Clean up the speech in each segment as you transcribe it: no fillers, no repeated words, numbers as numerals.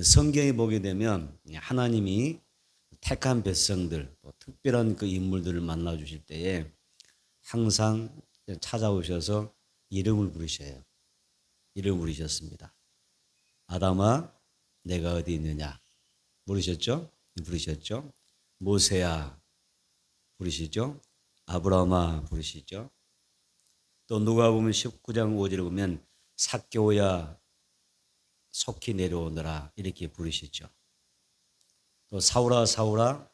성경에 보게 되면 하나님이 택한 백성들, 특별한 그 인물들을 만나 주실 때에 항상 찾아오셔서 이름을 부르셔요. 이름을 부르셨습니다. 아담아, 내가 어디 있느냐? 부르셨죠? 부르셨죠? 모세야, 부르시죠? 아브라함아, 부르시죠? 또 누가 보면 19장 5절에 보면 삭개오야, 속히 내려오너라, 이렇게 부르시죠. 또 사울아, 사울아,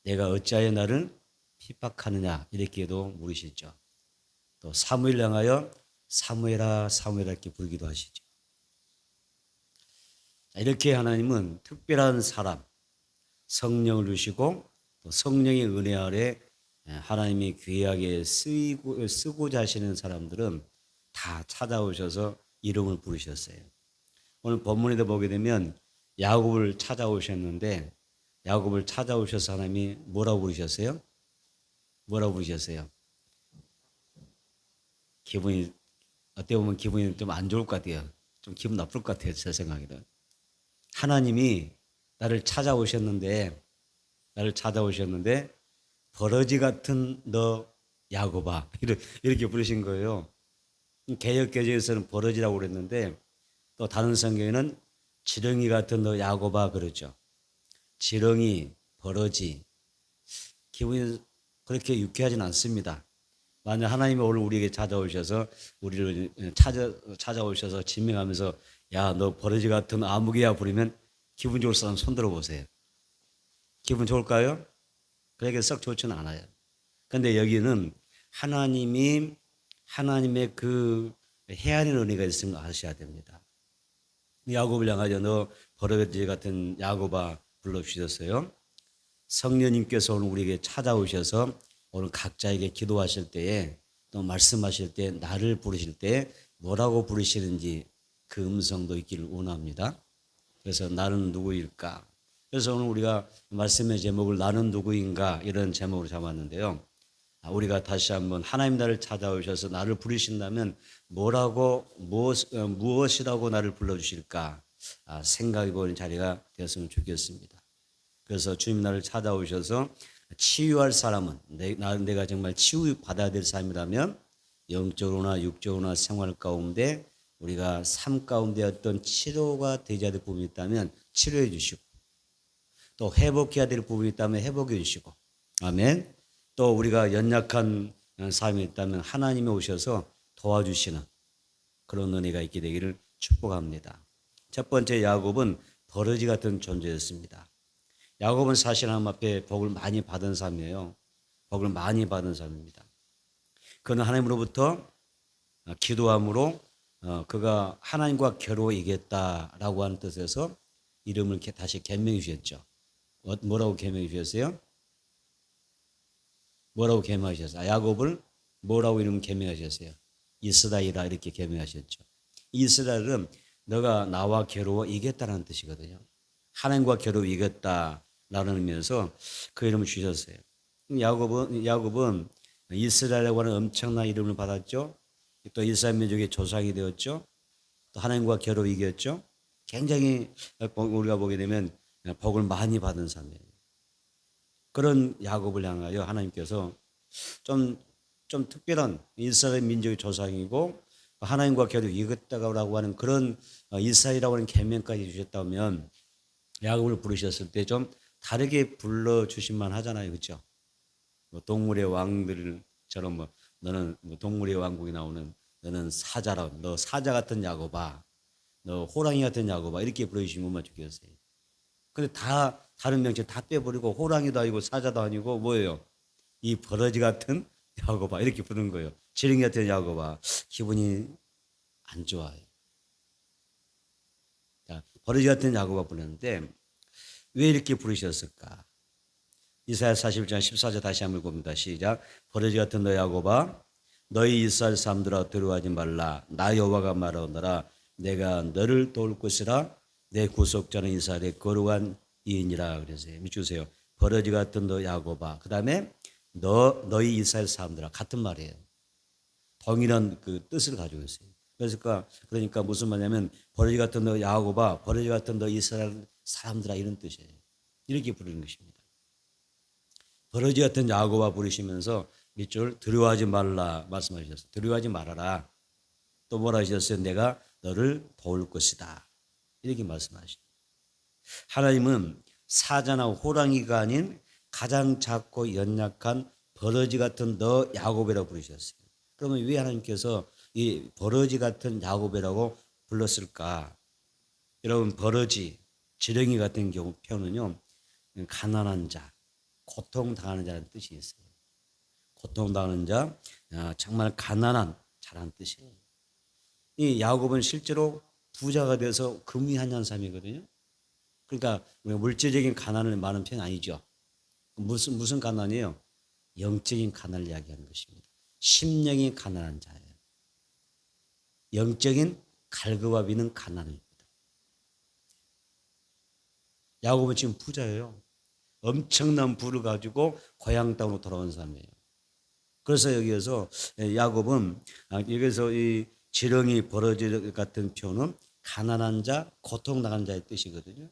내가 어찌하여 나를 핍박하느냐, 이렇게도 물으시죠. 또 사무엘 향하여 사무엘아, 사무엘아, 이렇게 부르기도 하시죠. 이렇게 하나님은 특별한 사람, 성령을 주시고 또 성령의 은혜 아래 하나님이 귀하게 쓰고자 하시는 사람들은 다 찾아오셔서 이름을 부르셨어요. 오늘 본문에도 보게 되면 야곱을 찾아오셨는데, 야곱을 찾아오셔서 하나님이 뭐라고 부르셨어요? 뭐라고 부르셨어요? 기분이, 어떻게 보면 기분이 좀 안 좋을 것 같아요. 좀 기분 나쁠 것 같아요, 제 생각에는. 하나님이 나를 찾아오셨는데 버러지 같은 너 야곱아, 이렇게 부르신 거예요. 개역개정에서는 버러지라고 그랬는데 또 다른 성경에는 지렁이 같은 너 야곱아 그러죠. 지렁이, 버러지, 기분이 그렇게 유쾌하진 않습니다. 만약 하나님이 오늘 우리에게 찾아오셔서 우리를 찾아오셔서 지명하면서 야, 너 버러지 같은 아무개야 부르면 기분 좋을 사람 손 들어보세요. 기분 좋을까요? 그에게 썩 좋지는 않아요. 그런데 여기는 하나님의 그 해안의 은혜가 있음을 아셔야 됩니다. 야곱을 향하여 너 버러지 같은 야곱아 불러주셨어요. 성령님께서 오늘 우리에게 찾아오셔서 오늘 각자에게 기도하실 때에 또 말씀하실 때 나를 부르실 때 뭐라고 부르시는지 그 음성도 있기를 원합니다. 그래서 나는 누구일까? 그래서 오늘 우리가 말씀의 제목을 나는 누구인가 이런 제목으로 잡았는데요. 우리가 다시 한번 하나님 나를 찾아오셔서 나를 부르신다면 무엇이라고 나를 불러주실까 생각해 보는 자리가 되었으면 좋겠습니다. 그래서 주님 나를 찾아오셔서 치유할 사람은 내가 정말 치유받아야 될 사람이라면 영적으로나 육적으로나 생활 가운데 우리가 삶 가운데 어떤 치료가 되어야 될 부분이 있다면 치료해 주시고 또 회복해야 될 부분이 있다면 회복해 주시고 아멘. 또 우리가 연약한 삶이 있다면 하나님이 오셔서 도와주시는 그런 은혜가 있게 되기를 축복합니다. 첫 번째 야곱은 버러지 같은 존재였습니다. 야곱은 사실 하나님 앞에 복을 많이 받은 사람이에요. 복을 많이 받은 사람입니다. 그는 하나님으로부터 기도함으로 그가 하나님과 겨루이겠다라고 하는 뜻에서 이름을 다시 개명해 주셨죠. 뭐라고 개명해 주셨어요? 뭐라고 개명하셨어요? 야곱을 뭐라고 이름 개명하셨어요? 이스라엘이라 이렇게 개명하셨죠. 이스라엘은 너가 나와 겨루어 이겼다는 뜻이거든요. 하나님과 겨루어 이겼다라는 의미에서 그 이름을 주셨어요. 야곱은 이스라엘이라고 하는 엄청난 이름을 받았죠. 또 이스라엘 민족의 조상이 되었죠. 또 하나님과 겨루어 이겼죠. 굉장히 우리가 보게 되면 복을 많이 받은 사람이에요. 그런 야곱을 향하여 하나님께서 좀 특별한 이스라엘 민족의 조상이고 하나님과 겨루 이겼다고 하는 그런 이스라엘이라고 하는 계명까지 주셨다면 야곱을 부르셨을 때 좀 다르게 불러주실만 하잖아요. 그렇죠? 동물의 왕들처럼 너는 동물의 왕국에 나오는 너는 사자라, 너 사자 같은 야곱아, 너 호랑이 같은 야곱아 이렇게 부르시면 얼마나 좋겠어요. 근데 다 다른 명칭 다 빼버리고 호랑이도 아니고 사자도 아니고 뭐예요? 이 버러지 같은 야곱아 이렇게 부르는 거예요. 지렁이 같은 야곱아 기분이 안 좋아요. 자, 버러지 같은 야곱아 부르는데 왜 이렇게 부르셨을까? 이사야 41장 14절 다시 한번 봅니다. 시작. 버러지 같은 너 야곱아 너희 이스라엘 사람들아 두려워하지 말라. 나 여호와가 말하노라. 내가 너를 도울 것이라. 내 구속자는 이스라엘의 거룩한 이인이라 그랬어요. 믿으세요. 버러지 같은 너 야곱아. 그 다음에 너희 이스라엘 사람들아 같은 말이에요. 동일한 그 뜻을 가지고 있어요. 그러니까 무슨 말이냐면 버러지 같은 너 야고바, 버러지 같은 너 이스라엘 사람들아, 이런 뜻이에요. 이렇게 부르는 것입니다. 버러지 같은 야고바 부르시면서 밑줄 두려워하지 말라 말씀하셨어요. 두려워하지 말아라. 또 뭐라 하셨어요? 내가 너를 도울 것이다. 이렇게 말씀하시죠. 하나님은 사자나 호랑이가 아닌 가장 작고 연약한 버러지 같은 너 야곱이라고 부르셨어요. 그러면 왜 하나님께서 이 버러지 같은 야곱이라고 불렀을까? 여러분, 버러지, 지렁이 같은 경우 표현은요, 가난한 자, 고통당하는 자라는 뜻이 있어요. 고통당하는 자, 정말 가난한 자라는 뜻이에요. 이 야곱은 실제로 부자가 돼서 금이한년 삶이거든요. 그러니까 물질적인 가난을 말하는 편이 아니죠. 무슨 가난이에요? 영적인 가난을 이야기하는 것입니다. 심령이 가난한 자예요. 영적인 갈급함 있는 가난입니다. 야곱은 지금 부자예요. 엄청난 부를 가지고 고향 땅으로 돌아온 사람이에요. 그래서 여기에서 야곱은 여기서 이 지렁이 버러지 같은 표현은 가난한 자, 고통당한 자의 뜻이거든요.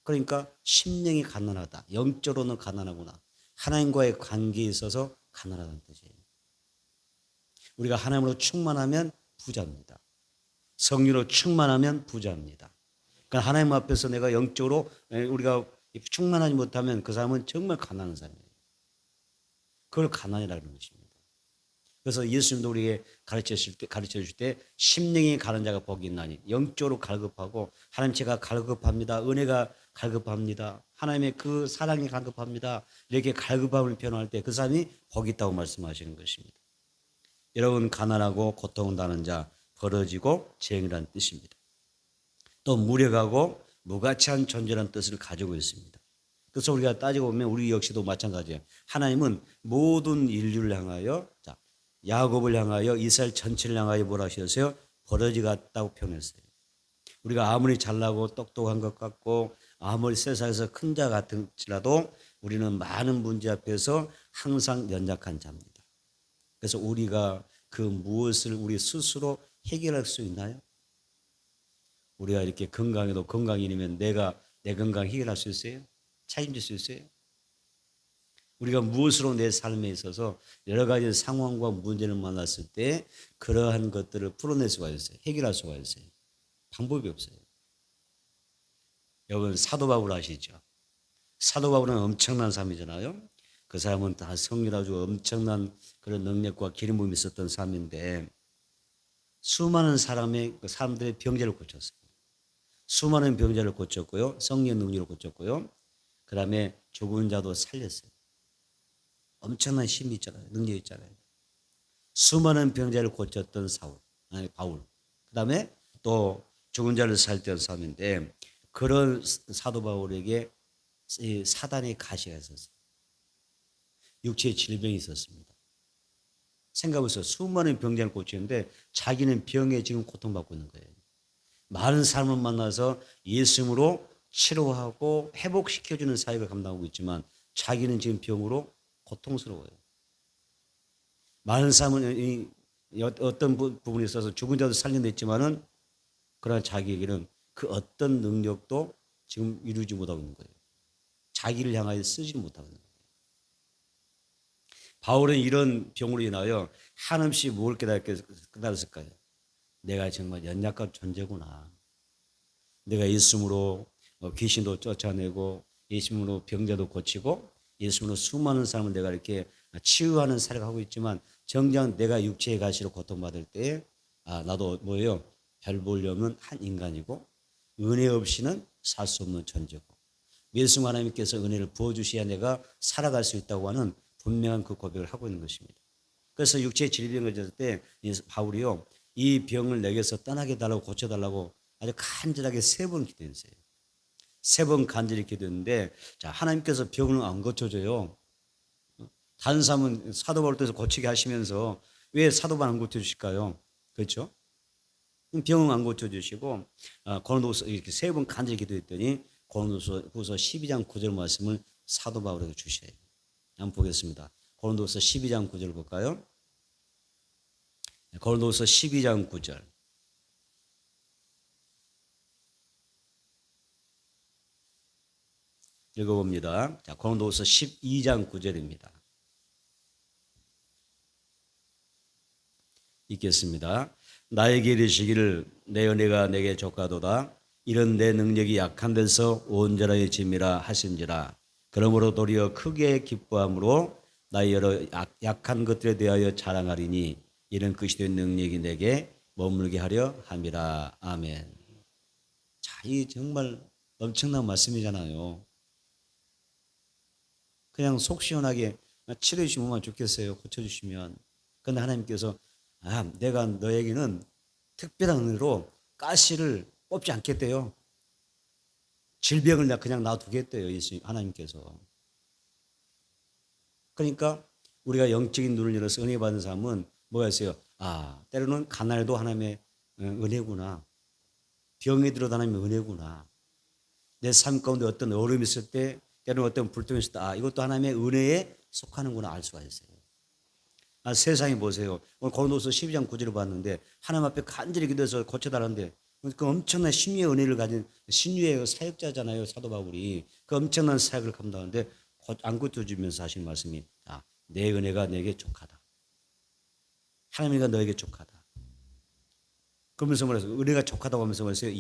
그러니까 심령이 가난하다. 영적으로는 가난하구나. 하나님과의 관계에 있어서 가난하다는 뜻이에요. 우리가 하나님으로 충만하면 부자입니다. 성령으로 충만하면 부자입니다. 그러니까 하나님 앞에서 내가 영적으로 우리가 충만하지 못하면 그 사람은 정말 가난한 사람이에요. 그걸 가난이라고 하는 것입니다. 그래서 예수님도 우리에게 가르쳐 주실 때 심령이 가는 자가 복이 있나니, 영적으로 갈급하고 하나님 제가 갈급합니다. 은혜가 갈급합니다. 하나님의 그 사랑이 갈급합니다. 이렇게 갈급함을 표현할 때 그 사람이 복이 있다고 말씀하시는 것입니다. 여러분, 가난하고 고통당하는 자, 벌어지고 재앙이라는 뜻입니다. 또 무력하고 무가치한 존재라는 뜻을 가지고 있습니다. 그래서 우리가 따지고 보면 우리 역시도 마찬가지예요. 하나님은 모든 인류를 향하여, 야곱을 향하여, 이스라엘 전체를 향하여 뭐라 하셨어요? 버러지 같다고 표현했어요. 우리가 아무리 잘나고 똑똑한 것 같고 아무리 세상에서 큰 자 같을지라도 우리는 많은 문제 앞에서 항상 연약한 자입니다. 그래서 우리가 그 무엇을 우리 스스로 해결할 수 있나요? 우리가 이렇게 건강해도 건강이면 내가 내 건강 해결할 수 있어요? 책임질 수 있어요? 우리가 무엇으로 내 삶에 있어서 여러 가지 상황과 문제를 만났을 때 그러한 것들을 풀어낼 수가 있어요. 해결할 수가 있어요. 방법이 없어요. 여러분, 사도 바울 아시죠? 사도 바울은 엄청난 사람이잖아요. 그 사람은 다 성령으로 엄청난 그런 능력과 기름 부음이 있었던 사람인데 수많은 사람들의 병자를 고쳤어요. 수많은 병자를 고쳤고요. 성령 능력을 고쳤고요. 그 다음에 죽은 자도 살렸어요. 엄청난 힘이 있잖아요. 능력이 있잖아요. 수많은 병자를 고쳤던 바울. 그 다음에 또 죽은 자를 살렸던 사람인데 그런 사도 바울에게 사단의 가시가 있었어요. 육체의 질병이 있었습니다. 생각해보세요. 수많은 병자를 고치는데 자기는 병에 지금 고통받고 있는 거예요. 많은 사람을 만나서 예수님으로 치료하고 회복시켜주는 사역을 감당하고 있지만 자기는 지금 병으로 고통스러워요. 많은 사람은 어떤 부분에 있어서 죽은 자도 살려냈지만은 그러나 자기에게는 그 어떤 능력도 지금 이루지 못하고 있는 거예요. 자기를 향하여 쓰지 못하고 있는 거예요. 바울은 이런 병으로 인하여 한없이 뭘 깨달았을까요? 내가 정말 연약한 존재구나. 내가 예수님으로 귀신도 쫓아내고 예수님으로 병자도 고치고 예수님으로 수많은 사람을 내가 이렇게 치유하는 사역을 하고 있지만 정작 내가 육체의 가시로 고통받을 때에 나도 뭐예요? 별 볼일 없는 한 인간이고 은혜 없이는 살 수 없는 존재고 예수 하나님께서 은혜를 부어주셔야 내가 살아갈 수 있다고 하는 분명한 그 고백을 하고 있는 것입니다. 그래서 육체의 질병을 졌을 때 바울이요, 이 병을 내게서 떠나게 달라고 고쳐달라고 아주 간절하게 3번 기도했어요. 3번 간절히 기도했는데 하나님께서 병을 안 고쳐줘요. 다른 사람은 사도 바울 때서 고치게 하시면서 왜 사도 바울 안 고쳐주실까요? 그렇죠? 병은 안 고쳐주시고 고린도후서 이렇게 3번 간절히 기도했더니 고린도후서 12장 9절 말씀을 사도 바울에게 주셔요. 한번 보겠습니다. 고린도후서 12장 9절 볼까요? 고린도후서 12장 9절. 읽어봅니다. 자, 고린도후서 12장 9절입니다. 읽겠습니다. 나에게 이르시기를 내 은혜가 내게 족하도다. 이런 내 능력이 약한 데서 온전해짐이라 하신지라. 그러므로 도리어 크게 기뻐함으로 나의 여러 약한 것들에 대하여 자랑하리니 이런 그리스도의 능력이 내게 머물게 하려 함이라. 아멘. 자, 이 정말 엄청난 말씀이잖아요. 그냥 속 시원하게 치료해 주시면 좋겠어요. 고쳐주시면. 그런데 하나님께서 내가 너에게는 특별한 은혜로 가시를 뽑지 않겠대요. 질병을 내가 그냥 놔두겠대요. 예수 하나님께서. 그러니까 우리가 영적인 눈을 열어서 은혜 받은 사람은 뭐가 있어요? 때로는 가난해도 하나님의 은혜구나. 병이 들어도 하나님의 은혜구나. 내 삶 가운데 어떤 어려움이 있을 때, 때로는 어떤 불통이 있을 때, 이것도 하나님의 은혜에 속하는구나 알 수가 있어요. 세상에 보세요. 오늘 고린도서 12장 9절을 봤는데 하나님 앞에 간절히 기도해서 고쳐달라는데 그 엄청난 신유의 은혜를 가진 신유의 사역자잖아요. 사도 바울이. 그 엄청난 사역을 감당하는데 안 고쳐주면서 하신 말씀이 내 은혜가 내게 족하다. 하나님이가 너에게 족하다. 그러면서 말해서 은혜가 족하다고 하면서 말했어요.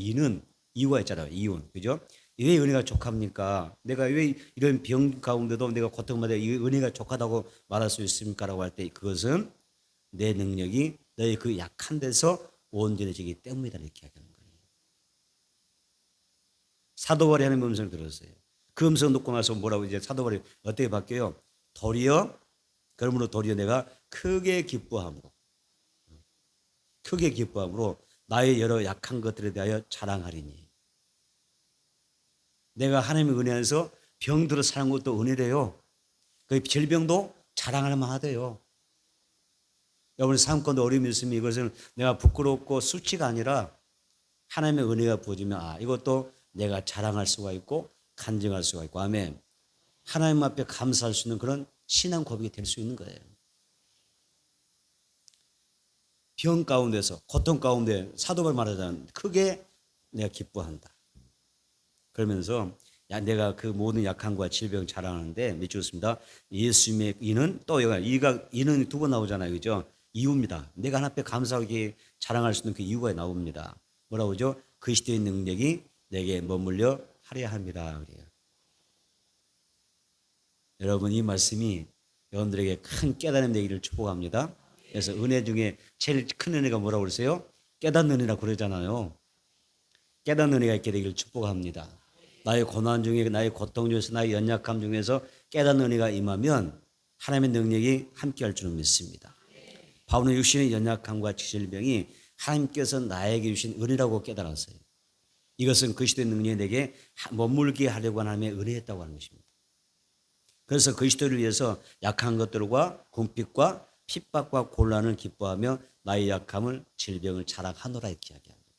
이유가 있잖아요. 이유. 그죠? 왜 은혜가 족합니까? 내가 왜 이런 병 가운데도 내가 고통받아 이 은혜가 족하다고 말할 수 있습니까? 라고 할 때 그것은 내 능력이 너의 그 약한 데서 온전해지기 때문이다. 이렇게 이야기하는 거예요. 사도 바울이 하나님의 음성을 들었어요. 그 음성을 듣고 나서 뭐라고 이제 사도 바울이 어떻게 바뀌어요? 그러므로 도리어 내가 크게 기뻐함으로 나의 여러 약한 것들에 대하여 자랑하리니. 내가 하나님의 은혜 안에서 병들어 사는 것도 은혜래요. 그 질병도 자랑할 만하대요. 여러분 삶 가운데 어려움이 있으면 이것은 내가 부끄럽고 수치가 아니라 하나님의 은혜가 부어지면 이것도 내가 자랑할 수가 있고 간증할 수가 있고 아멘. 하나님 앞에 감사할 수 있는 그런 신앙 고백이 될 수 있는 거예요. 병 가운데서 고통 가운데 사도 바울이 말하자면 크게 내가 기뻐한다. 그러면서 내가 그 모든 약함과 질병 자랑하는데 믿겠습니다. 예수님의 이는 또 이는 두 번 나오잖아요. 그죠? 이유입니다. 내가 하나님 앞에 감사하게 자랑할 수 있는 그 이유가 나옵니다. 뭐라고 하죠? 그리스도의 능력이 내게 머물려 하려 함이라 그래요. 여러분 이 말씀이 여러분들에게 큰 깨달음 되기를 축복합니다. 그래서 은혜 중에 제일 큰 은혜가 뭐라고 그러세요? 깨닫는 은혜라고 그러잖아요. 깨닫는 은혜가 있게 되기를 축복합니다. 나의 고난 중에 나의 고통 중에서 나의 연약함 중에서 깨닫는 은혜가 임하면 하나님의 능력이 함께할 줄은 믿습니다. 바울은 육신의 연약함과 질병이 하나님께서 나에게 주신 은혜라고 깨달았어요. 이것은 그리스도의 능력이 내게 머물게 하려고 하나님의 은혜였다고 하는 것입니다. 그래서 그리스도를 위해서 약한 것들과 궁핍과 핍박과 곤란을 기뻐하며 나의 약함을 질병을 자랑하노라 이렇게 이야기합니다.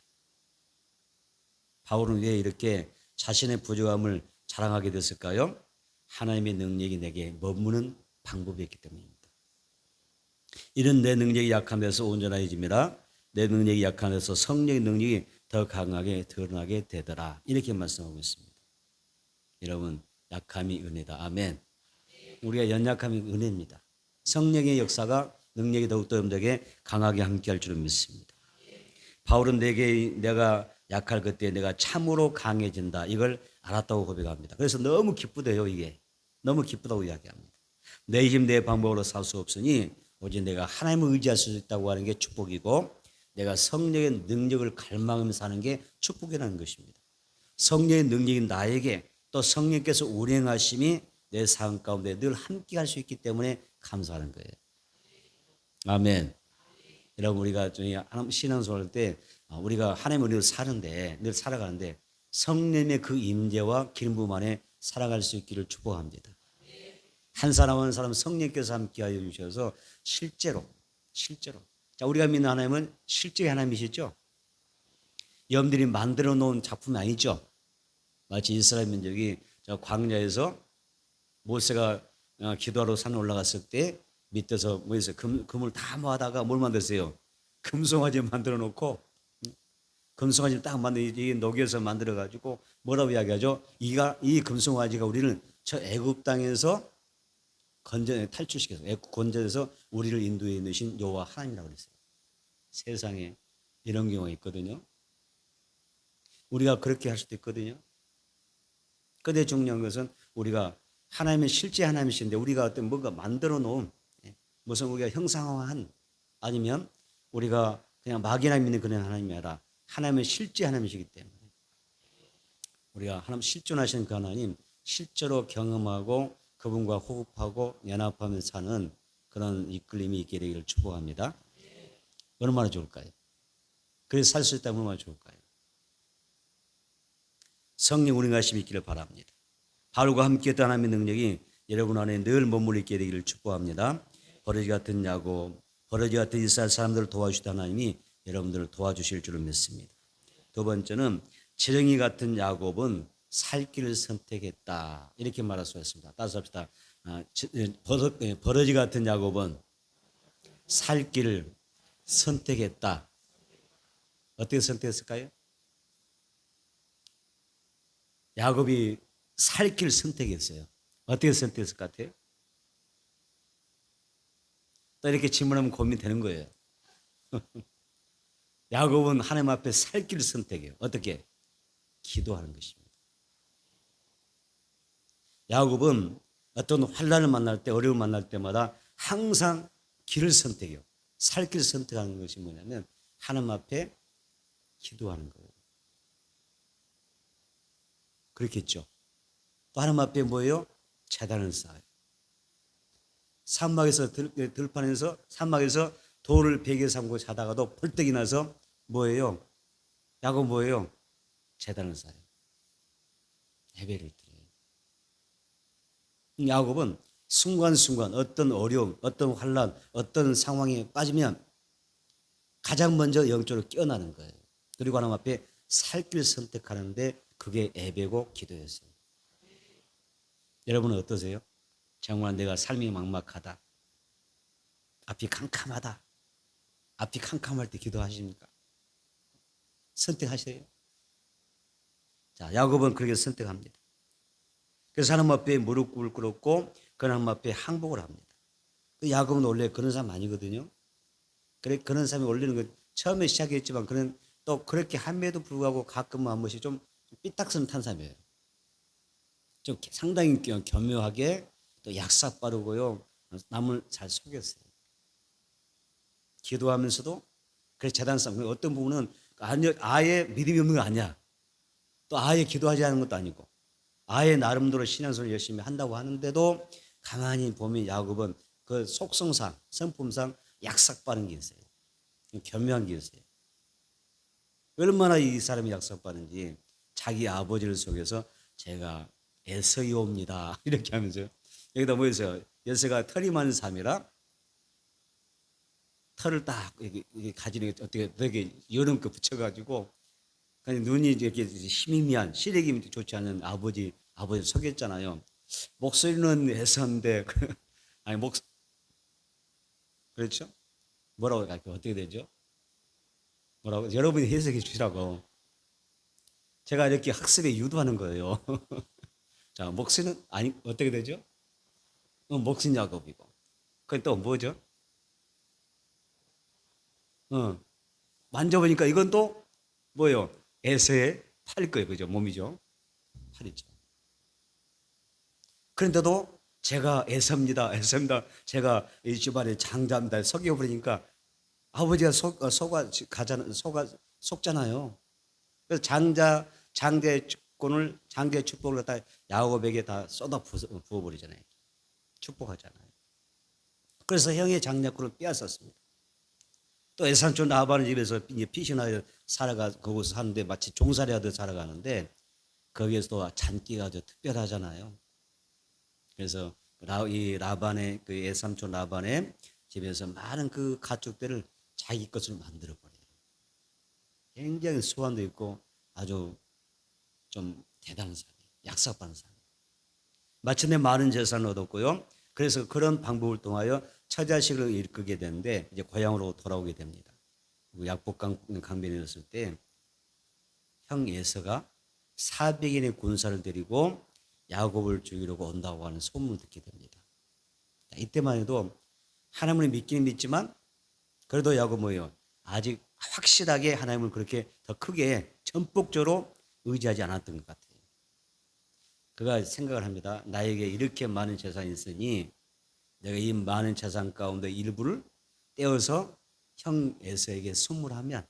바울은 왜 이렇게 자신의 부족함을 자랑하게 됐을까요? 하나님의 능력이 내게 머무는 방법이었기 때문입니다. 이런 내 능력이 약한 데서 온전해짐이라 내 능력이 약한 데서 성령의 능력이 더 강하게 드러나게 되더라 이렇게 말씀하고 있습니다. 여러분 약함이 은혜다. 아멘. 우리가 연약함이 은혜입니다. 성령의 역사가 능력이 더욱더 여러분들에게 강하게 함께할 줄은 믿습니다. 바울은 내가 약할 그때 내가 참으로 강해진다 이걸 알았다고 고백합니다. 그래서 너무 기쁘대요. 이게 너무 기쁘다고 이야기합니다. 내 힘 내 방법으로 살 수 없으니 오직 내가 하나님을 의지할 수 있다고 하는 게 축복이고 내가 성령의 능력을 갈망하면서 사는 게 축복이라는 것입니다. 성령의 능력이 나에게 또 성령께서 운행하심이 내 삶 가운데 늘 함께 할 수 있기 때문에 감사하는 거예요. 아멘. 여러분 우리가 신앙생활 할 때 우리가 하나님의 은혜로 사는데 늘 살아가는데 성령의 그 임재와 기름 부음 안에 살아갈 수 있기를 축복합니다. 한 사람 한 사람 성령께서 함께하여 주셔서 실제로 자 우리가 믿는 하나님은 실제 하나님이시죠. 여러분들이 만들어 놓은 작품이 아니죠. 마치 이스라엘 민족이 저 광야에서 모세가 기도하러 산 올라갔을 때 밑에서 금을 다 모아다가 뭘 만들었어요? 금송아지 만들어 놓고 금송아지를 딱 만들 이 녹여서 만들어 가지고 뭐라고 이야기하죠? 이 금송아지가 우리를 저 애굽 땅에서 탈출시켜서 애굽 건져서 우리를 인도해 넣으신 여호와 하나님이라고 그랬어요. 세상에 이런 경우가 있거든요. 우리가 그렇게 할 수도 있거든요. 근데 중요한 것은 우리가 하나님은 실제 하나님이신데 우리가 어떤 뭔가 만들어 놓은 무슨 우리가 형상화한 아니면 우리가 그냥 막연히 믿는 그런 하나님이 아니라 하나님은 실제 하나님이시기 때문에 우리가 하나님 실존하시는 그 하나님 실제로 경험하고 그분과 호흡하고 연합하며 사는 그런 이끌림이 있게 되기를 축복합니다. 얼마나 좋을까요? 그래서 살 수 있다면 얼마나 좋을까요? 성령 우리 가심이 있기를 바랍니다. 바울과 함께했던 하나님의 능력이 여러분 안에 늘 머물러 있게 되기를 축복합니다. 버러지 같은 야곱, 버러지 같은 이스라엘 사람들을 도와주시던 하나님이 여러분들을 도와주실 줄을 믿습니다. 두 번째는 지렁이 같은 야곱은 살 길을 선택했다. 이렇게 말할 수 있습니다. 따라서 합시다. 버러지 같은 야곱은 살 길을 선택했다. 어떻게 선택했을까요? 야곱이 살 길을 선택했어요. 어떻게 선택했을 것 같아요? 또 이렇게 질문하면 고민되는 거예요. 야곱은 하나님 앞에 살 길을 선택해요. 어떻게? 기도하는 것입니다. 야곱은 어떤 환난을 만날 때, 어려움을 만날 때마다 항상 길을 선택해요. 살 길을 선택하는 것이 뭐냐면 하나님 앞에 기도하는 거예요. 그렇겠죠. 또 하나님 앞에 뭐예요? 제단을 쌓아요. 들판에서 사막에서 돌을 베개 삼고 자다가도 벌떡이 나서 뭐예요? 야곱 뭐예요? 제단을 쌓아요. 예배를 드려요. 야곱은 순간순간 어떤 어려움, 어떤 환난, 어떤 상황에 빠지면 가장 먼저 영적으로 깨어나는 거예요. 그리고 하나님 앞에 살 길 선택하는데 그게 예배고 기도였어요. 여러분은 어떠세요? 정말 내가 삶이 막막하다. 앞이 캄캄하다. 앞이 캄캄할 때 기도하십니까? 선택하세요. 자, 야곱은 그렇게 선택합니다. 그래서 하나님 앞에 무릎 꿇었고 그 하나님 앞에 항복을 합니다. 야곱은 원래 그런 사람 아니거든요. 그래 그런 사람이 원래는 처음에 시작했지만 그는 또 그렇게 함에도 불구하고 가끔 한 번씩 좀 삐딱선 탄 사람이에요. 좀 상당히 교묘하게 또 약삭 빠르고요. 남을 잘 속였어요. 기도하면서도 그래서 재단싸움. 어떤 부분은 아예 믿음이 없는 거 아니야. 또 아예 기도하지 않은 것도 아니고 아예 나름대로 신앙생활을 열심히 한다고 하는데도 가만히 보면 야곱은 그 속성상 성품상 약삭 빠른 게 있어요. 교묘한 게 있어요. 얼마나 이 사람이 약삭 빠른지 자기 아버지를 속여서 제가 에서이옵니다 이렇게 하면서 여기다 뭐 있어요? 에서가 털이 많은 사람이라 털을 딱 이렇게 가지는 어떻게 되게 여름껏 붙여가지고 눈이 이렇게 희미한 시력이 좋지 않은 아버지를 속였잖아요. 목소리는 에서인데 아니 그렇죠? 뭐라고 할까요? 어떻게 되죠? 뭐라고 여러분이 해석해 주시라고. 제가 이렇게 학습에 유도하는 거예요. 자, 목소리는 아니 어떻게 되죠? 목신 야곱이고. 그건 또 뭐죠? 만져보니까 이건 또 뭐예요? 에서의 팔일 거예요. 그죠? 몸이죠. 팔이죠. 그런데도 제가 에서입니다. 제가 이 집안의 장자입니다. 속여버리니까 아버지가 속잖아요. 그래서 장자의 축복을 갖다 야곱에게 다 쏟아 부어버리잖아요. 축복하잖아요. 그래서 형의 장자권을 빼앗았습니다. 또 에산촌 라반의 집에서 이제 피신하여 거기서 사는데 마치 종살이 하듯 살아가는데 거기에서도 잔기가 아주 특별하잖아요. 그래서 이 라반의 그 에삼촌 라반의 집에서 많은 그 가축들을 자기 것을 만들어 버려요. 굉장히 수완도 있고 아주 좀 대단한 사람이에요. 약삭빠른 사람. 마침내 많은 재산을 얻었고요. 그래서 그런 방법을 통하여 처자식을 이끌게 되는데 이제 고향으로 돌아오게 됩니다. 약복 강변이었을 때 형 에서가 400인의 군사를 데리고 야곱을 죽이려고 온다고 하는 소문을 듣게 됩니다. 이때만 해도 하나님을 믿기는 믿지만 그래도 야곱 뭐예요? 아직 확실하게 하나님을 그렇게 더 크게 전폭적으로 의지하지 않았던 것 같아요. 그가 생각을 합니다. 나에게 이렇게 많은 재산이 있으니 내가 이 많은 재산 가운데 일부를 떼어서 형 에서에게 선물하면,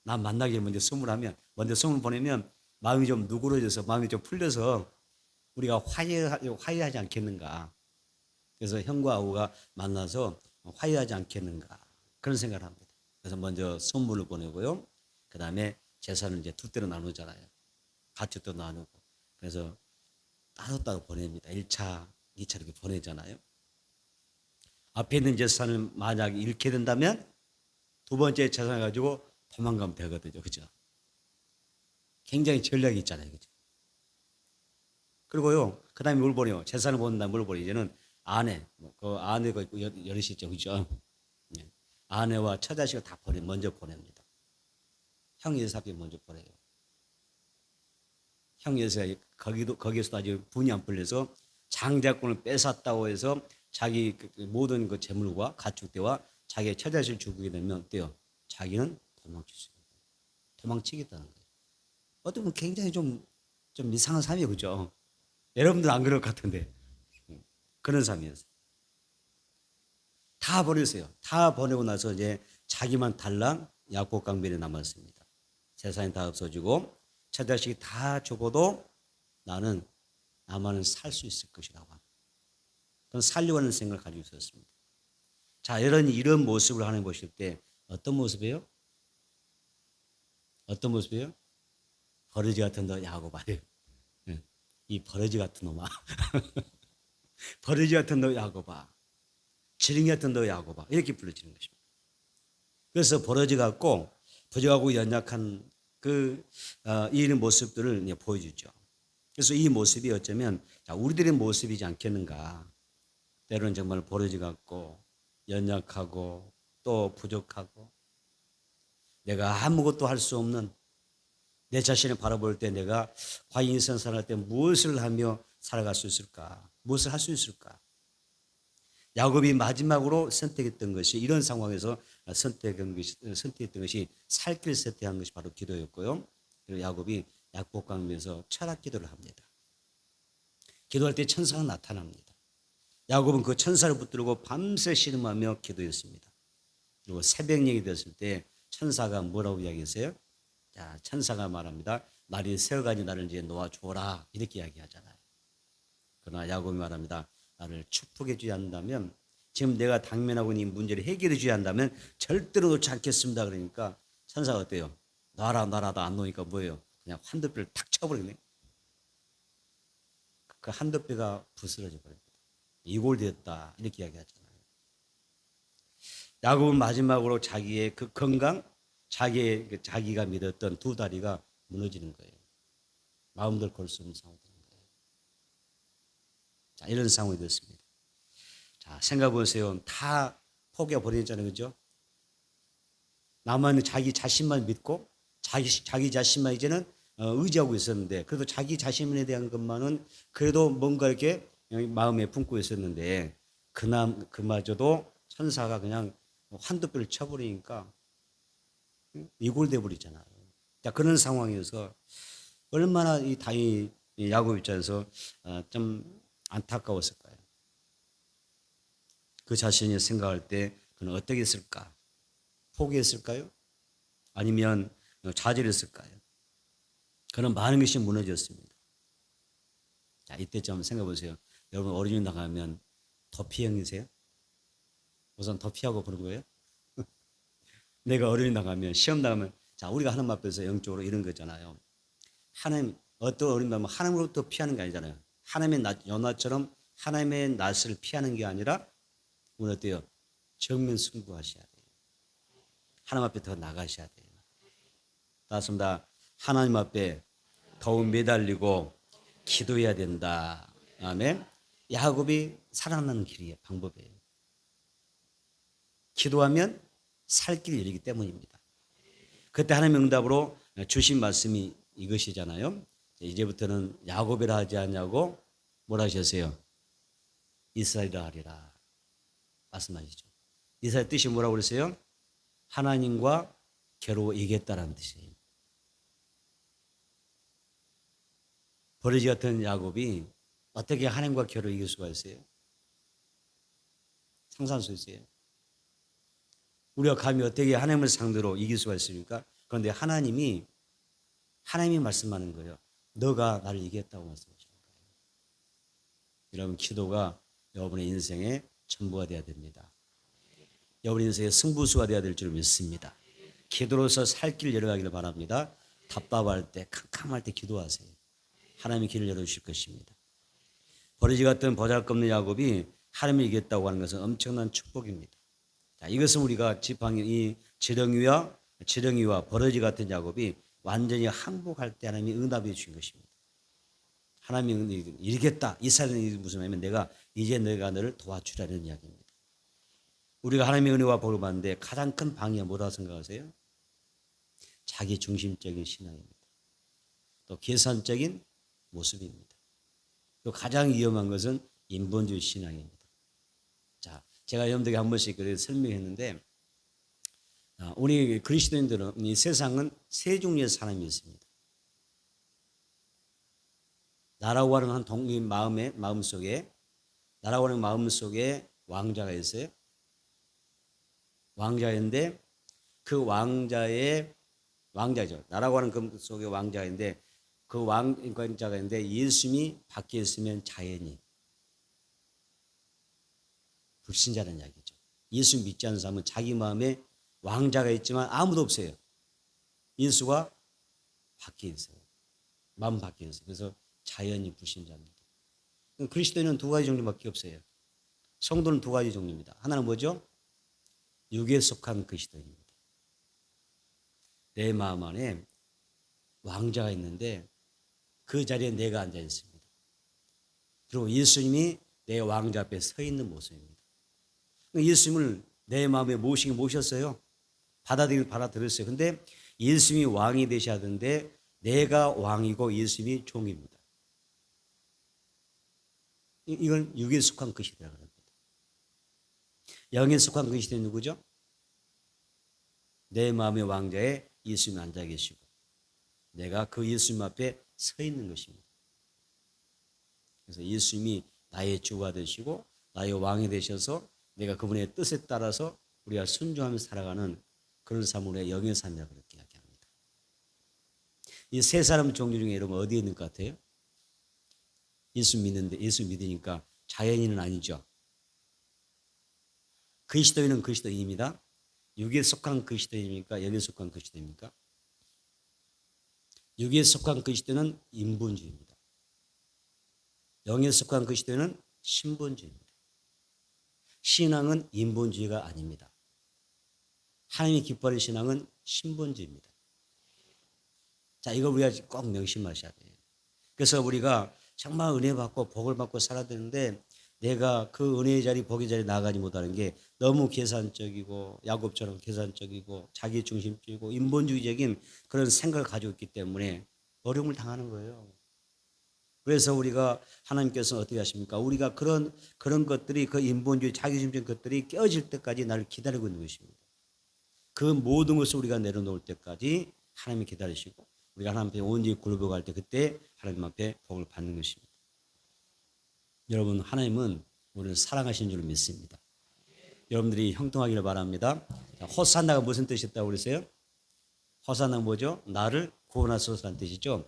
나 만나기 먼저 선물하면, 먼저 선물 보내면 마음이 좀 누그러져서 마음이 좀 풀려서 우리가 화해하지 않겠는가. 그래서 형과 아우가 만나서 화해하지 않겠는가, 그런 생각을 합니다. 그래서 먼저 선물을 보내고요. 그 다음에 재산을 이제 두 대로 나누잖아요. 같이 또 나누고. 그래서 따로따로 보냅니다. 1차, 2차 이렇게 보내잖아요. 앞에 있는 재산을 만약 잃게 된다면 두 번째 재산을 가지고 도망가면 되거든요. 그죠? 굉장히 전략이 있잖아요. 그죠? 그리고요, 그 다음에 뭘 보내요? 재산을 본다, 뭘 보내요? 이제는 아내, 그 아내가 있고 여럿이 있죠. 그죠? 네. 아내와 처자식을 다 먼저 보냅니다. 형 예사께 먼저 보내요. 형 예사 거기서도 아주 분이 안 풀려서 장자권을 뺏었다고 해서 자기 모든 그 재물과 가축대와 자기의 처자식을 죽이게 되면 어때요? 자기는 도망칠 수 있는 거예요. 도망치겠다는 거예요. 어떻게 보면 굉장히 좀 이상한 삶이에요. 그죠? 여러분들 안 그럴 것 같은데. 그런 삶이었어요. 다 버렸어요. 다 보내고 나서 이제 자기만 달랑 야곱 강변에 남았습니다. 재산이 다 없어지고 처자식이 다 죽어도 나만은 살 수 있을 것이라고 합니다. 그건 살려고 하는 생각을 가지고 있었습니다. 자, 이런 모습을 하나님 보실 때 어떤 모습이에요? 어떤 모습이에요? 버러지 같은 너 야곱 아니에요. 이 버러지 같은 놈아. 버러지 같은 너 야곱아. 지렁이 같은 너 야곱아. 이렇게 불러지는 것입니다. 그래서 버러지 같고 부족하고 연약한 이런 모습들을 보여주죠. 그래서 이 모습이 어쩌면 우리들의 모습이지 않겠는가. 때로는 정말 버러지 같고 연약하고 또 부족하고 내가 아무것도 할 수 없는 내 자신을 바라볼 때 내가 과연 인생 살아갈 때 무엇을 하며 살아갈 수 있을까? 무엇을 할 수 있을까? 야곱이 마지막으로 선택했던 것이 이런 상황에서 선택했던 것이 살 길을 선택한 것이 바로 기도였고요. 그리고 야곱이 약복강에서 철학 기도를 합니다. 기도할 때 천사가 나타납니다. 야곱은 그 천사를 붙들고 밤새 씨름하며 기도했습니다. 그리고 새벽녘이 됐을 때 천사가 뭐라고 이야기했어요? 자, 천사가 말합니다. 날이 새어가니 나를 이제 놓아주어라, 이렇게 이야기하잖아요. 그러나 야곱이 말합니다. 나를 축복해 주지 않는다면, 지금 내가 당면하고 있는 이 문제를 해결해 주지 않는다면 절대로 놓지 않겠습니다. 그러니까 천사가 어때요? 놔라 안 놓으니까 뭐예요? 그냥 환도뼈를 탁 쳐버리네. 그 환도뼈가 부스러져 버립니다. 이골되었다, 이렇게 이야기하잖아요. 야곱은 마지막으로 자기의 그 건강, 자기가 믿었던 두 다리가 무너지는 거예요. 마음대로 걸 수 없는 상황이 되는 거예요. 자, 이런 상황이 됐습니다. 자, 생각해 보세요. 다 포기해 버렸잖아요. 그죠? 남은 자기 자신만 믿고 자기 자신만 이제는 의지하고 있었는데, 그래도 자기 자신에 대한 것만은 그래도 뭔가 이렇게 마음에 품고 있었는데, 그마저도 천사가 그냥 한두 뼈를 쳐버리니까 이골돼 버리잖아요. 자, 그런 상황에서 얼마나 이 야곱 입장에서 좀 안타까웠을까요? 그 자신이 생각할 때 그는 어떻게 했을까? 포기했을까요? 아니면 좌절했을까요? 그는 많은 것이 무너졌습니다. 자, 이때쯤 생각해 보세요. 여러분 어린이 나가면 도피형이세요? 우선 도피하고 그런 거예요? 내가 어린이 나가면, 시험 나가면, 자, 우리가 하나님 앞에서 영적으로 이런 거잖아요. 어떤 어린이 나가면 하나님으로부터 피하는 게 아니잖아요. 하나님의 연화처럼 하나님의 낯을 피하는 게 아니라, 오늘 어때요? 정면 승부하셔야 돼요. 하나님 앞에 더 나가셔야 돼요. 맞습니다. 하나님 앞에 더욱 매달리고 기도해야 된다. 아멘. 야곱이 살아나는 길이에요. 방법이에요. 기도하면 살 길을 열리기 때문입니다. 그때 하나님의 응답으로 주신 말씀이 이것이잖아요. 이제부터는 야곱이라 하지 않냐고 뭐라 하셨어요? 이스라엘이라 하리라 말씀하시죠. 이스라엘 뜻이 뭐라고 그랬어요? 하나님과 겨루어 이겼다라는 뜻이에요. 버러지 같은 야곱이 어떻게 하나님과 겨루어 이길 수가 있어요? 상상할 수 있어요. 우리가 감히 어떻게 하나님을 상대로 이길 수가 있습니까? 그런데 하나님이 말씀하는 거예요. 너가 나를 이겼다고 말씀하시는 거예요. 여러분, 기도가 여러분의 인생의 전부가 되어야 됩니다. 여러분 인생의 승부수가 되어야 될 줄 믿습니다. 기도로서 살 길 열어가기를 바랍니다. 답답할 때, 캄캄할 때 기도하세요. 하나님이 길을 열어주실 것입니다. 버러지 같은 보잘것없는 야곱이 하나님을 이겼다고 하는 것은 엄청난 축복입니다. 자, 이것은 우리가 이 지렁이와 버러지 같은 야곱이 완전히 항복할 때 하나님이 응답해 주신 것입니다. 하나님이 이기겠다. 이스라엘은 무슨 말이냐면 내가 너를 도와주라는 이야기입니다. 우리가 하나님의 은혜와 복을 받는데 가장 큰 방해가 뭐라고 생각하세요? 자기 중심적인 신앙입니다. 또 계산적인 모습입니다. 또 가장 위험한 것은 인본주의 신앙입니다. 자, 제가 여러분들에게 한 번씩 그래서 설명했는데, 우리 그리스도인들은 이 세상은 세 종류의 사람이 있습니다. 나라고 하는 한 동의 마음속에 나라고 하는 마음속에 왕자가 있어요. 왕자인데 그 왕자죠. 나라고 하는 그 속에 왕자인데 그 왕자가 있는데 예수님이 밖에 있으면 자연이 불신자라는 이야기죠. 예수 믿지 않는 사람은 자기 마음에 왕자가 있지만 아무도 없어요. 예수가 밖에 있어요. 마음 밖에 있어요. 그래서 자연이 불신자입니다. 그리스도인은 두 가지 종류밖에 없어요. 성도는 두 가지 종류입니다. 하나는 뭐죠? 육에 속한 그리스도인입니다. 내 마음 안에 왕자가 있는데 그 자리에 내가 앉아 있습니다. 그리고 예수님이 내 왕자 앞에 서 있는 모습입니다. 예수님을 내 마음에 모셨어요. 받아들였어요. 근데 예수님이 왕이 되셔야 하는데 내가 왕이고 예수님이 종입니다. 이건 육에 속한 그리스도라고 합니다. 영에 속한 그리스도는 누구죠? 내 마음의 왕자에 예수님이 앉아 계시고 내가 그 예수님 앞에 서 있는 것입니다. 그래서 예수님이 나의 주가 되시고 나의 왕이 되셔서 내가 그분의 뜻에 따라서 우리가 순종하며 살아가는 그런 삶을 영의 삶이라고 그렇게 이야기합니다. 이 세 사람 종류 중에 여러분 어디에 있는 것 같아요? 예수 믿으니까 자연인은 아니죠. 그리스도인은 그리스도인입니다. 육에 속한 그리스도인입니까? 영에 속한 그리스도입니까? 육에 속한 그리스도는 인본주의입니다. 영에 속한 그리스도는 신본주의입니다. 신앙은 인본주의가 아닙니다. 하나님이 기뻐하는 신앙은 신본주의입니다. 자, 이거 우리가 꼭 명심하셔야 돼요. 그래서 우리가 정말 은혜 받고 복을 받고 살아야 되는데 내가 그 은혜의 자리, 복의 자리에 나가지 못하는 게 너무 계산적이고 야곱처럼 계산적이고 자기 중심적이고 인본주의적인 그런 생각을 가지고 있기 때문에 어려움을 당하는 거예요. 그래서 우리가 하나님께서 어떻게 하십니까? 우리가 그런 것들이 그 인본주의 자기중심적인 것들이 깨어질 때까지 나를 기다리고 있는 것입니다. 그 모든 것을 우리가 내려놓을 때까지 하나님이 기다리시고 우리가 하나님 앞에 온전히 굴복할 때 그때 하나님 앞에 복을 받는 것입니다. 여러분, 하나님은 우리를 사랑하시는 줄 믿습니다. 여러분들이 형통하기를 바랍니다. 호산나가 무슨 뜻이었다고 그랬어요? 호산나가 뭐죠? 나를 구원하소서라는 뜻이죠.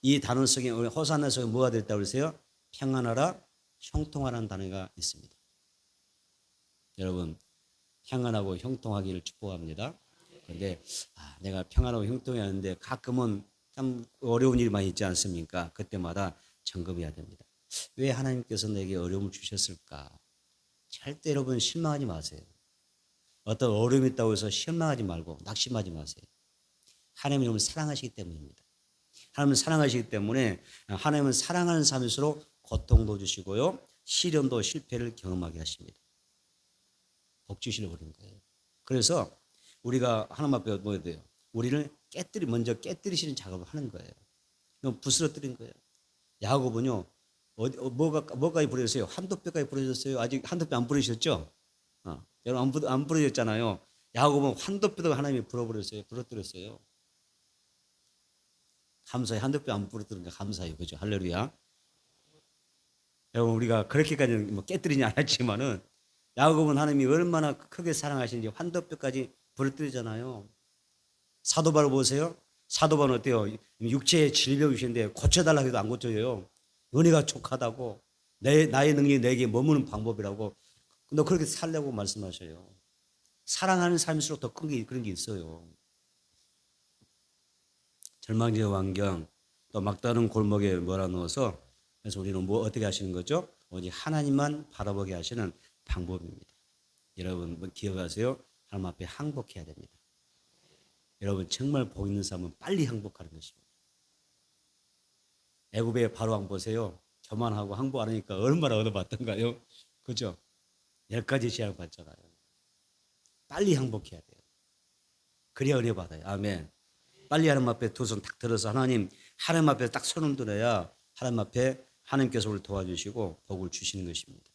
이 단어 속에 호산나 속에 뭐가 들었다고 그랬어요? 평안하라, 형통하라는 단어가 있습니다. 여러분, 평안하고 형통하기를 축복합니다. 그런데 내가 평안하고 형통해야 하는데 가끔은 참 어려운 일이 많이 있지 않습니까? 그때마다 점검해야 됩니다. 왜 하나님께서 내게 어려움을 주셨을까? 절대 여러분 실망하지 마세요. 어떤 어려움이 있다고 해서 실망하지 말고 낙심하지 마세요. 하나님은 여러분을 사랑하시기 때문입니다. 하나님은 사랑하시기 때문에 하나님은 사랑하는 삶일수록 고통도 주시고요. 시련도 실패를 경험하게 하십니다. 복 주시려고 그러는 거예요. 그래서 우리가 하나님 앞에 뭐야 돼요? 우리를 먼저 깨뜨리시는 작업을 하는 거예요. 부스러뜨린 거예요. 야곱은요, 뭐까지 부러졌어요? 한두 뼈까지 부러졌어요. 아직 한두 뼈 안 부러지셨죠? 여러분 안 부러졌잖아요. 야곱은 한두 뼈도 하나님이 부러뜨렸어요. 감사해. 한두 뼈 안 부러뜨리니까 감사해요. 그죠? 할렐루야. 여러분 우리가 그렇게까지 뭐 깨뜨리지 않았지만은 야곱은 하나님이 얼마나 크게 사랑하시는지 한두 뼈까지 부러뜨리잖아요. 사도 바울 보세요. 사도 바울은 어때요? 육체의 질병이신데 고쳐달라고 해도 안 고쳐져요. 은혜가 족하다고 나의 능력이 내게 머무는 방법이라고 너 그렇게 살려고 말씀하셔요. 사랑하는 삶일수록 더 큰 게 그런 게 있어요. 절망적 환경 또 막다른 골목에 몰아넣어서 그래서 우리는 어떻게 하시는 거죠? 오직 하나님만 바라보게 하시는 방법입니다. 여러분 기억하세요. 하나님 앞에 항복해야 됩니다. 여러분 정말 복 있는 삶은 빨리 항복하는 것입니다. 애굽의 바로왕 보세요. 교만하고 항복 안 하니까 얼마나 얻어봤던가요? 그죠? 10가지 제약 받잖아요. 빨리 항복해야 돼요. 그래야 은혜 받아요. 아멘. 빨리 하나님 앞에 두 손 탁 들어서 하나님 앞에 딱 손을 들어야 하나님 앞에 하나님께서 우리를 도와주시고 복을 주시는 것입니다.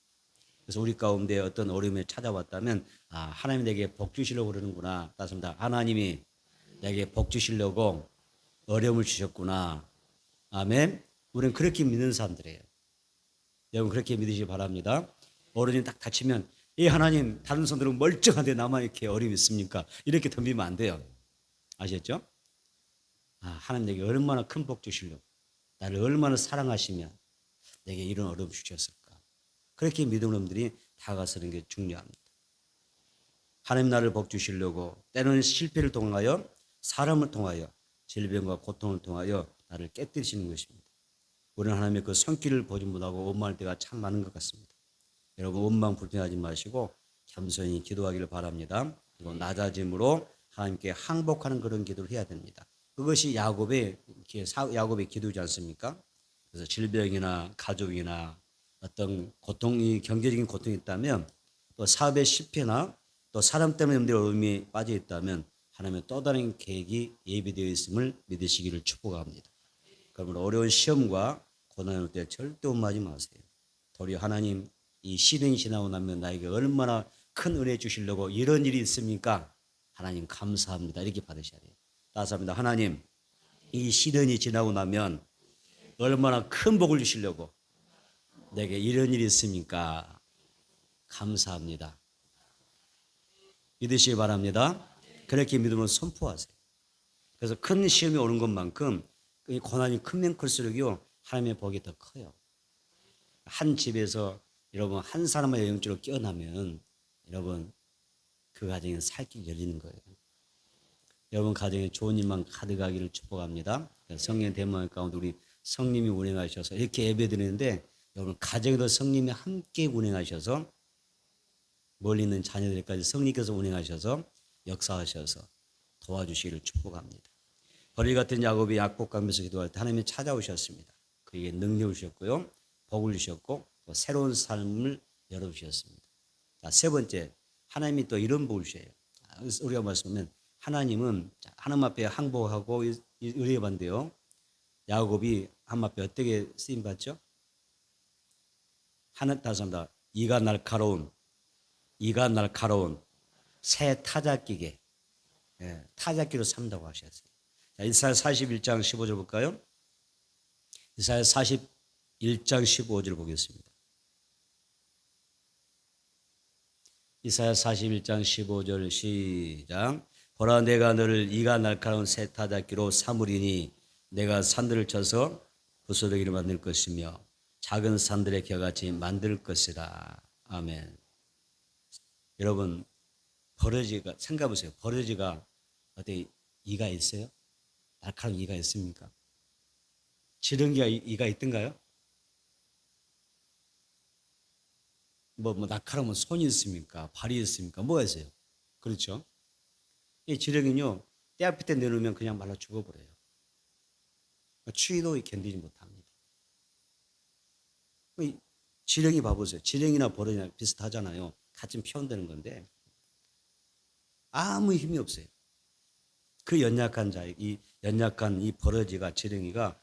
그래서 우리 가운데 어떤 어려움에 찾아왔다면 하나님이 내게 복 주시려고 그러는구나. 따습니다. 하나님이 내게 복 주시려고 어려움을 주셨구나. 아멘. 우리는 그렇게 믿는 사람들이에요. 여러분 그렇게 믿으시기 바랍니다. 어른이 딱 다치면 이 하나님 다른 손들은 멀쩡한데 나만 이렇게 어려움이 있습니까? 이렇게 덤비면 안 돼요. 아셨죠? 하나님 내게 얼마나 큰 복 주시려고 나를 얼마나 사랑하시면 내게 이런 어려움 주셨을까? 그렇게 믿음의 놈들이 다가서는 게 중요합니다. 하나님 나를 복 주시려고 때로는 실패를 통하여 사람을 통하여 질병과 고통을 통하여 나를 깨뜨리시는 것입니다. 우리는 하나님의 그 손길을 보지 못하고 원망할 때가 참 많은 것 같습니다. 여러분 원망 불평하지 마시고 겸손히 기도하기를 바랍니다. 그리고 낮아짐으로 하나님께 항복하는 그런 기도를 해야 됩니다. 그것이 야곱의 기도지 않습니까? 그래서 질병이나 가족이나 어떤 고통이 경제적인 고통이 있다면 또 사업의 실패나 또 사람 때문에 어려움이 빠져 있다면 하나님의 또 다른 계획이 예비되어 있음을 믿으시기를 축복합니다. 그러므로 어려운 시험과 고난을 올 때 절대 원망하지 마세요. 도리어 하나님 이 시련이 지나고 나면 나에게 얼마나 큰 은혜 주시려고 이런 일이 있습니까? 하나님 감사합니다. 이렇게 받으셔야 돼요. 따스합니다. 하나님 이 시련이 지나고 나면 얼마나 큰 복을 주시려고 내게 이런 일이 있습니까? 감사합니다. 믿으시기 바랍니다. 그렇게 믿음을 선포하세요. 그래서 큰 시험이 오는 것만큼 고난이 크면 클수록요 하나님의 복이 더 커요. 한 집에서 여러분 한 사람의 영적으로 깨어나면 여러분 그 가정에 살길 열리는 거예요. 여러분 가정에 좋은 일만 가득하기를 축복합니다. 성령 대망 가운데 우리 성님이 운행하셔서 이렇게 예배드리는데 여러분 가정에도 성님이 함께 운행하셔서 멀리 있는 자녀들까지 성령께서 운행하셔서 역사하셔서 도와주시기를 축복합니다. 벌이 같은 야곱이 약복하면서 기도할 때 하나님이 찾아오셨습니다. 그에게 능력을 주셨고요. 복을 주셨고 또 새로운 삶을 열어주셨습니다. 자, 세 번째 하나님이 또 이런 복을 주셔요. 우리가 말씀하면 하나님은 하나님 앞에 항복하고 의뢰받는데요. 야곱이 하나님 앞에 어떻게 쓰임받죠? 다시 한번 이가 날카로운 새 타작기계 타작기로 삼다고 하셨어요. 자, 이사야 41장 15절 볼까요? 이사야 41장 15절 보겠습니다. 이사야 41장 15절 시작. 보라 내가 너를 이가 날카로운 새 타작기로 삼으리니 내가 산들을 쳐서 부스러기를 만들 것이며 작은 산들의 겨같이 만들 것이라. 아멘. 여러분 버러지가 생각해 보세요. 버러지가 어떻게 이가 있어요? 날카로운 이가 있습니까? 지렁이가 이가 있던가요? 뭐 날카로우면 손이 있습니까? 발이 있습니까? 뭐가 있어요? 그렇죠? 이 지렁이는요 때 앞에 때 내놓으면 그냥 말라 죽어버려요. 추위도 견디지 못합니다. 지렁이 봐보세요. 지렁이나 버러지나 비슷하잖아요. 같이 표현되는 건데 아무 힘이 없어요. 그 연약한 자, 이 연약한 이 버러지가 지렁이가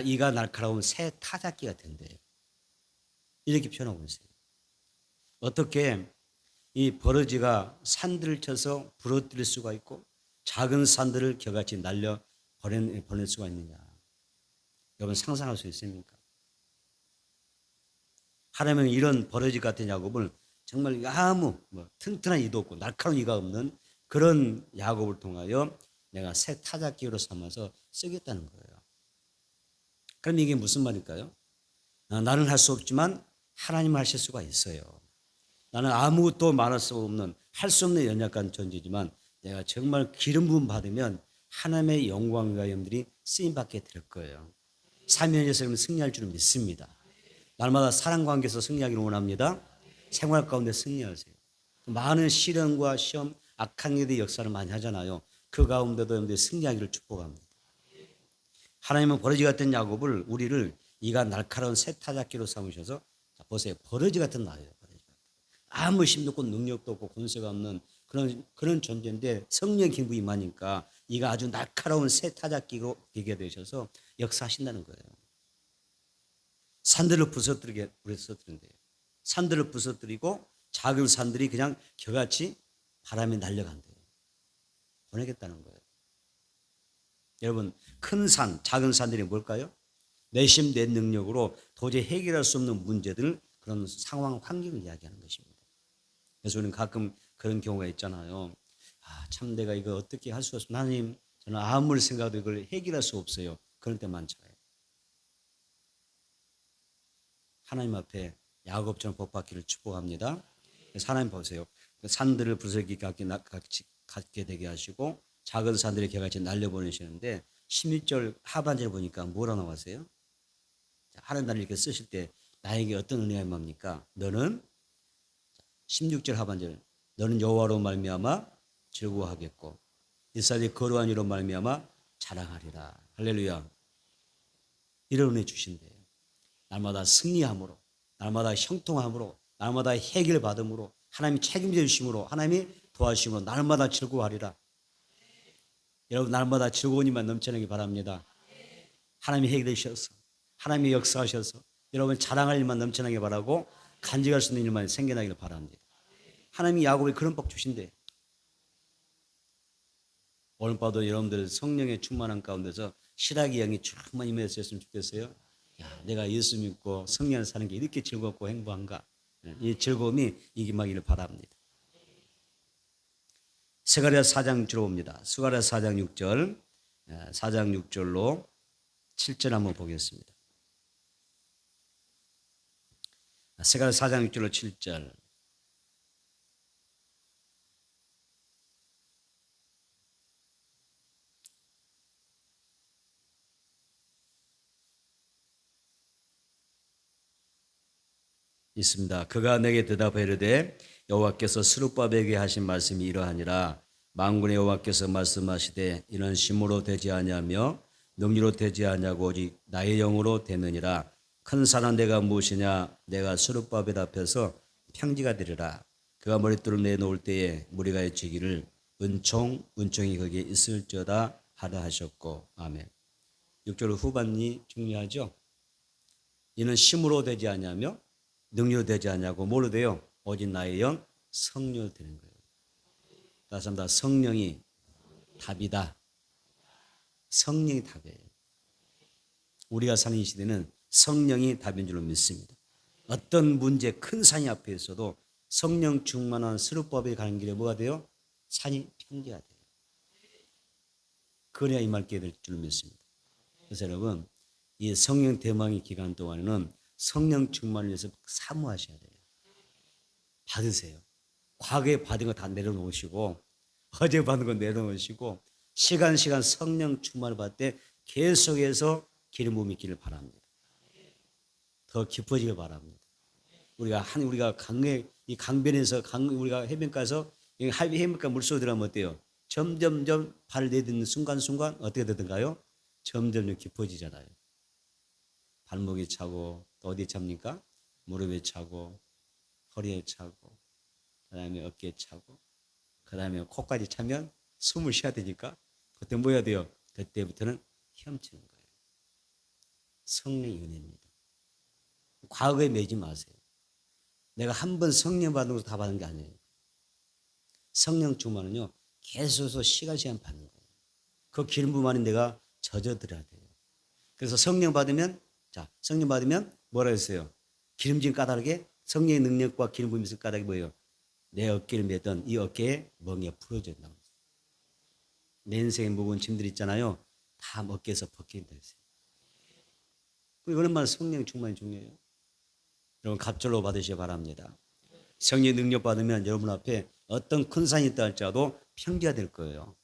이가 날카로운 새 타작기가 된대요. 이렇게 표현하고 있어요. 어떻게 이 버러지가 산들을 쳐서 부러뜨릴 수가 있고 작은 산들을 겨같이 날려 보낼 수가 있느냐. 여러분 상상할 수 있습니까? 하나님은 이런 버러지 같은 야곱을 정말 아무 튼튼한 이도 없고 날카로운 이가 없는 그런 야곱을 통하여 내가 새 타작기로 삼아서 쓰겠다는 거예요. 그럼 이게 무슨 말일까요? 나는 할 수 없지만 하나님은 하실 수가 있어요. 나는 아무것도 말할 수 없는 할 수 없는 연약한 존재지만 내가 정말 기름 부음 받으면 하나님의 영광과 영들이 쓰임 받게 될 거예요. 사면에서 승리할 줄은 믿습니다. 날마다 사랑 관계에서 승리하기를 원합니다. 생활 가운데 승리하세요. 많은 시련과 시험, 악한 일의 역사를 많이 하잖아요. 그 가운데도 여러분들이 승리하기를 축복합니다. 하나님은 버러지 같은 야곱을 우리를 이가 날카로운 새 타작기로 삼으셔서 보세요. 버러지 같은 나예요. 아무 힘도 없고 능력도 없고 권세가 없는 그런 존재인데 성령 기름이 임하니까 이가 아주 날카로운 새 타작기로 되게 되셔서 역사하신다는 거예요. 산들을 부서뜨린대요. 산들을 부서뜨리고 작은 산들이 그냥 겨같이 바람에 날려간대요. 보내겠다는 거예요. 여러분 큰 산, 작은 산들이 뭘까요? 내 힘, 내 능력으로 도저히 해결할 수 없는 문제들 그런 상황, 환경을 이야기하는 것입니다. 그래서 우리는 가끔 그런 경우가 있잖아요. 참 내가 이거 어떻게 할 수 없어. 하나님 저는 아무리 생각해도 이걸 해결할 수 없어요. 그럴 때 많잖아요. 하나님 앞에 야곱처럼 복받기를 축복합니다. 그래서 하나님 보세요. 산들을 부서기 갖게 되게 하시고 작은 산들이 개같이 날려보내시는데 16절 하반절을 보니까 뭐라 나왔어요? 하나님 나를 이렇게 쓰실 때 나에게 어떤 은혜가 임합니까? 너는 16절 하반절 너는 여호와로 말미암아 즐거워하겠고 이스라엘의 거룩한 이로 말미암아 자랑하리라. 할렐루야. 이런 은혜 주신대요. 날마다 승리함으로 날마다 형통함으로 날마다 해결받음으로 하나님이 책임져 주심으로 하나님이 도와주심으로 날마다 즐거워하리라. 여러분 날마다 즐거운 일만 넘쳐나기 바랍니다. 하나님이 해결해 주셔서 하나님이 역사하셔서 여러분 자랑할 일만 넘쳐나게 바라고 간직할 수 있는 일만 생겨나기를 바랍니다. 하나님이 야곱에 그런 복 주신대. 오늘 밤도 여러분들 성령의 충만한 가운데서 실학의 영이 충만히 임했으면 좋겠어요. 내가 예수 믿고 성령을 사는 게 이렇게 즐겁고 행복한가. 이 즐거움이 임하기를 바랍니다. 스가랴 4장 6절로 봅니다. 스가랴 4장 6절 4장 6절로 7절 한번 보겠습니다. 스가랴 4장 6절로 7절 있습니다. 그가 내게 대답하여 이르되 여호와께서 스룹바벨에게 하신 말씀이 이러하니라. 만군의 여호와께서 말씀하시되 이는 힘으로 되지 아니하며 능리로 되지 아니하고 오직 나의 영으로 되느니라. 큰 산은 내가 무엇이냐? 내가 스룹바벨 앞에서 평지가 되리라. 그가 머릿돌을 내놓을 때에 무리가 외치기를 은총이 거기에 있을지어다 하라 하셨고. 아멘. 6절 후반이 중요하죠. 이는 힘으로 되지 아니하며 능력으로 되지 않냐고 뭘로 돼요? 오직 나의 영 성령으로 되는 거예요. 다시 한번 성령이 답이다. 성령이 답이에요. 우리가 사는 이 시대는 성령이 답인 줄로 믿습니다. 어떤 문제 큰 산이 앞에 있어도 성령 충만한 스룹바벨 가는 길에 뭐가 돼요? 산이 평지가 돼요. 그래야 임할 게 될 줄로 믿습니다. 그래서 여러분 이 성령 대망의 기간 동안에는 성령 충만을 위해서 사모하셔야 돼요. 받으세요. 과거에 받은 거 다 내려놓으시고 어제 받은 거 내려놓으시고 시간 성령 충만을 받을 때 계속해서 기름 부음이 있기를 바랍니다. 더 깊어지길 바랍니다. 우리가 이 강변에서 우리가 해변가에서 해변가 물속에 들어가면 어때요? 점점점 발을 내딛는 순간순간 어떻게 되던가요? 점점 깊어지잖아요. 발목이 차고 또 어디에 찹니까? 무릎에 차고 허리에 차고 그 다음에 어깨에 차고 그 다음에 코까지 차면 숨을 쉬어야 되니까 그때 뭐 해야 돼요? 그때부터는 헤엄치는 거예요. 성령의 은혜입니다. 과거에 매지 마세요. 내가 한 번 성령 받는 것도 다 받은 게 아니에요. 성령 충만은요, 계속해서 시간 받는 거예요. 그 기름 부음 안에 내가 젖어들어야 돼요. 그래서 성령 받으면, 성령 받으면 뭐라 했어요? 기름진 까닭에 성령의 능력과 기름 부음이 있을 까닭이 뭐예요? 내 어깨를 메던 이 어깨에 멍에 풀어진다고 했어요. 내 인생의 무거운 짐들 있잖아요. 다 어깨에서 벗긴다 했어요. 그리고 얼마나 성령 충만이 중요해요. 여러분 갑절로 받으시기 바랍니다. 성령의 능력 받으면 여러분 앞에 어떤 큰 산이 있다 할지라도 평지가 될 거예요.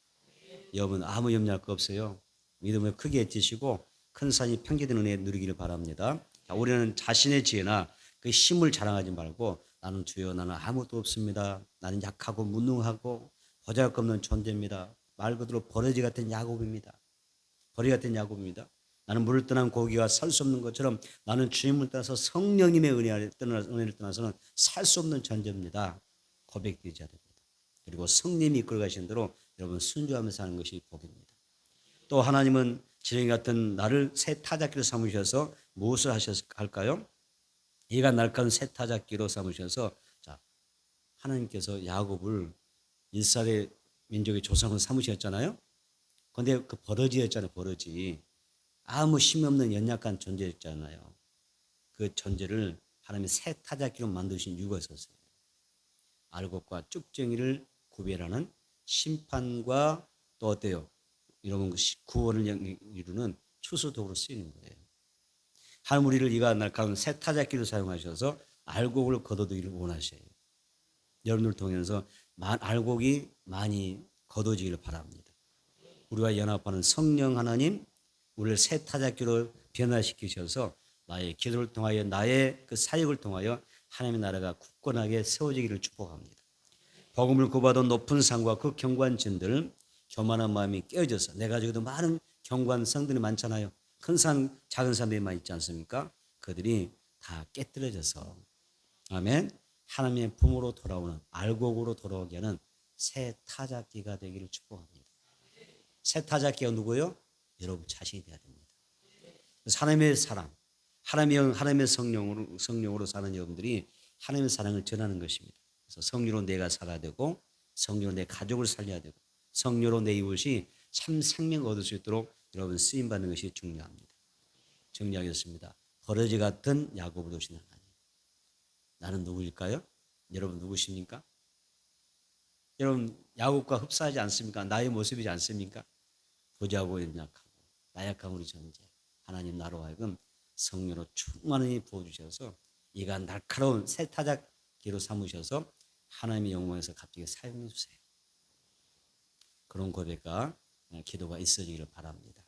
여러분 아무 염려할 거 없어요. 믿음을 크게 지시고 큰 산이 평지되는 은혜 누리기를 바랍니다. 자, 우리는 자신의 지혜나 그 힘을 자랑하지 말고 나는 주여 나는 아무것도 없습니다. 나는 약하고 무능하고 보잘것없는 존재입니다. 말 그대로 버러지 같은 야곱입니다. 버러지 같은 야곱입니다. 나는 물을 떠난 고기가 살 수 없는 것처럼 나는 주님을 떠나서 성령님의 은혜를 떠나서는 살 수 없는 존재입니다. 고백되지 않습니다. 그리고 성령님이 이끌어 가신 대로 여러분 순종하면서 사는 것이 복입니다. 또 하나님은 지렁이 같은 나를 새 타작기로 삼으셔서 무엇을 할까요? 얘가 날카로운 새 타작기로 삼으셔서 하나님께서 야곱을 이스라엘 민족의 조상으로 삼으셨잖아요. 그런데 그 버러지였잖아요. 버러지. 아무 힘이 없는 연약한 존재였잖아요. 그 존재를 하나님이 새 타작기로 만드신 이유가 있었어요. 알곡과 쭉정이를 구별하는 심판과 또 어때요? 이런 구원을 이루는 추수도구로 쓰이는 거예요. 하나님 우리를 이가 날카로운 새 타작기를 사용하셔서 알곡을 거둬두기를 원하셔요. 여러분을 통해서 알곡이 많이 거둬지기를 바랍니다. 우리와 연합하는 성령 하나님, 우리를 새 타작기로 변화시키셔서 나의 기도를 통하여 나의 그 사역을 통하여 하나님의 나라가 굳건하게 세워지기를 축복합니다. 복음을 구받은 높은 산과 그 견고한 진들, 교만한 마음이 깨어져서 내가 가지고도 많은 견고한 성들이 많잖아요. 큰 산, 작은 산들이 많이 있지 않습니까? 그들이 다 깨뜨려져서 아멘. 하나님의 품으로 돌아오는 알곡으로 돌아오게 하는 새 타작기가 되기를 축복합니다. 새 타작기가 누구요? 여러분 자신이 되어야 됩니다. 하나님의 사랑, 하나님의 성령으로 사는 여러분들이 하나님의 사랑을 전하는 것입니다. 그래서 성령으로 내가 살아야 되고, 성령으로 내 가족을 살려야 되고, 성령으로 내 이웃이 참 생명을 얻을 수 있도록 여러분 쓰임 받는 것이 중요합니다. 정리하겠습니다. 버러지 같은 야곱을 두신 하나님. 나는 누구일까요? 여러분 누구십니까? 여러분 야곱과 흡사하지 않습니까? 나의 모습이지 않습니까? 부자고 연약하고 나약한 우리 존재. 하나님 나로 하여금 성령으로 충만히 부어주셔서 이가 날카로운 새 타작기로 삼으셔서 하나님의 영광에서 갑자기 사용해 주세요. 그런 고백과 기도가 있어지기를 바랍니다.